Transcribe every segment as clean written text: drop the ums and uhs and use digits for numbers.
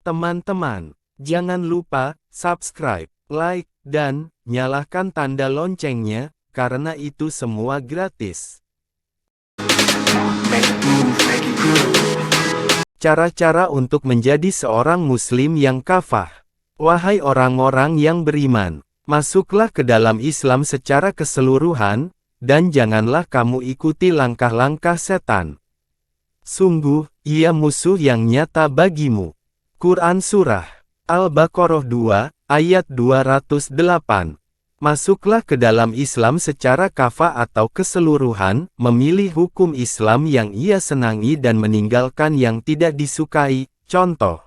Teman-teman, jangan lupa subscribe, like, dan nyalakan tanda loncengnya, karena itu semua gratis. Cara-cara untuk menjadi seorang muslim yang kafah. Wahai orang-orang yang beriman, masuklah ke dalam Islam secara keseluruhan, dan janganlah kamu ikuti langkah-langkah setan. Sungguh, ia musuh yang nyata bagimu. Quran Surah Al-Baqarah 2, ayat 208. Masuklah ke dalam Islam secara kafah atau keseluruhan, memilih hukum Islam yang ia senangi dan meninggalkan yang tidak disukai. Contoh,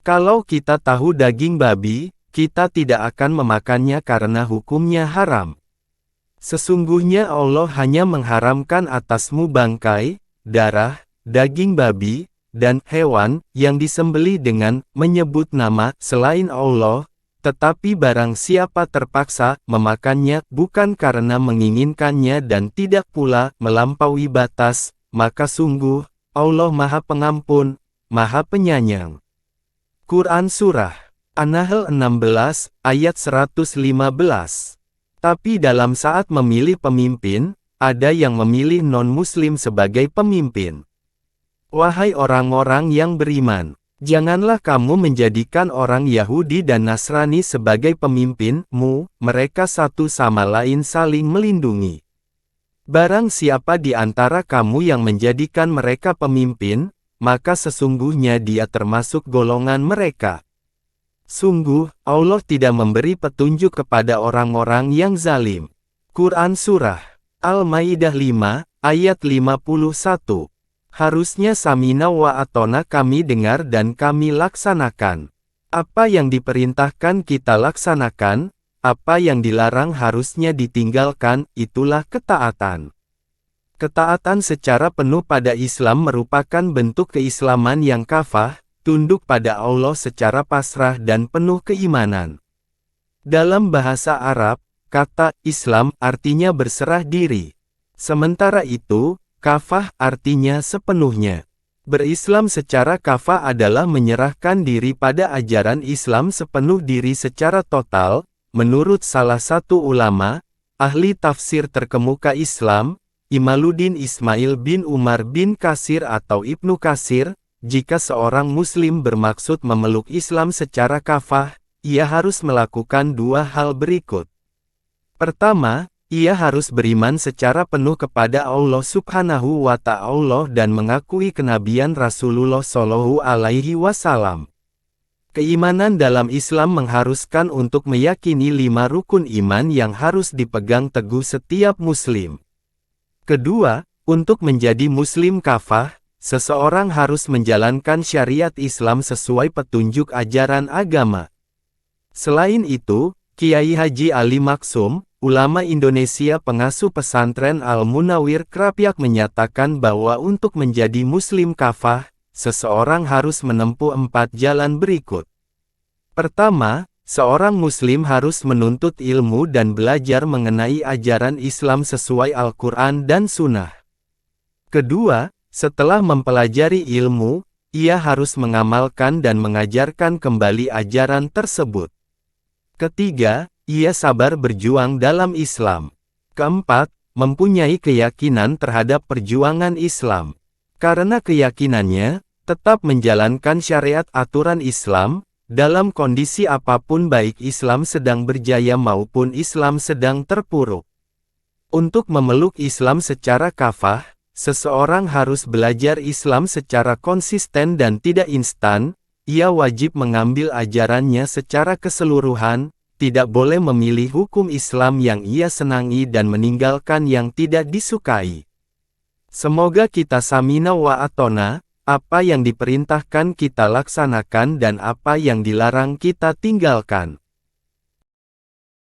kalau kita tahu daging babi, kita tidak akan memakannya karena hukumnya haram. Sesungguhnya Allah hanya mengharamkan atasmu bangkai, darah, daging babi, dan hewan yang disembelih dengan menyebut nama selain Allah, tetapi barang siapa terpaksa memakannya bukan karena menginginkannya dan tidak pula melampaui batas, maka sungguh Allah Maha Pengampun, Maha Penyayang. Quran Surah An-Nahl 16, ayat 115. Tapi dalam saat memilih pemimpin, ada yang memilih non-muslim sebagai pemimpin. Wahai orang-orang yang beriman, janganlah kamu menjadikan orang Yahudi dan Nasrani sebagai pemimpinmu, mereka satu sama lain saling melindungi. Barang siapa di antara kamu yang menjadikan mereka pemimpin, maka sesungguhnya dia termasuk golongan mereka. Sungguh, Allah tidak memberi petunjuk kepada orang-orang yang zalim. Quran Surah Al-Maidah 5, ayat 51. Harusnya samina wa atona kami dengar dan kami laksanakan. Apa yang diperintahkan kita laksanakan, apa yang dilarang harusnya ditinggalkan, itulah ketaatan. Ketaatan secara penuh pada Islam merupakan bentuk keislaman yang kafah, tunduk pada Allah secara pasrah dan penuh keimanan. Dalam bahasa Arab, kata Islam artinya berserah diri. Sementara itu, kafah artinya sepenuhnya. Berislam secara kafah adalah menyerahkan diri pada ajaran Islam sepenuh diri secara total, menurut salah satu ulama, ahli tafsir terkemuka Islam, Imaluddin Ismail bin Umar bin Katsir atau Ibnu Katsir, jika seorang muslim bermaksud memeluk Islam secara kafah, ia harus melakukan dua hal berikut. Pertama, ia harus beriman secara penuh kepada Allah Subhanahu wa Ta'ala dan mengakui kenabian Rasulullah Shallallahu Alaihi Wasallam. Keimanan dalam Islam mengharuskan untuk meyakini 5 rukun iman yang harus dipegang teguh setiap muslim. Kedua, untuk menjadi muslim kafah, seseorang harus menjalankan syariat Islam sesuai petunjuk ajaran agama. Selain itu, Kiai Haji Ali Maksum, ulama Indonesia pengasuh pesantren Al-Munawwir Krapyak menyatakan bahwa untuk menjadi muslim kafah, seseorang harus menempuh 4 jalan berikut. Pertama, seorang muslim harus menuntut ilmu dan belajar mengenai ajaran Islam sesuai Al-Quran dan Sunnah. Kedua, setelah mempelajari ilmu, ia harus mengamalkan dan mengajarkan kembali ajaran tersebut. Ketiga, ia sabar berjuang dalam Islam. Keempat, mempunyai keyakinan terhadap perjuangan Islam. Karena keyakinannya, tetap menjalankan syariat aturan Islam, dalam kondisi apapun baik Islam sedang berjaya maupun Islam sedang terpuruk. Untuk memeluk Islam secara kafah, seseorang harus belajar Islam secara konsisten dan tidak instan, ia wajib mengambil ajarannya secara keseluruhan, tidak boleh memilih hukum Islam yang ia senangi dan meninggalkan yang tidak disukai. Semoga kita samina wa atona, apa yang diperintahkan kita laksanakan dan apa yang dilarang kita tinggalkan.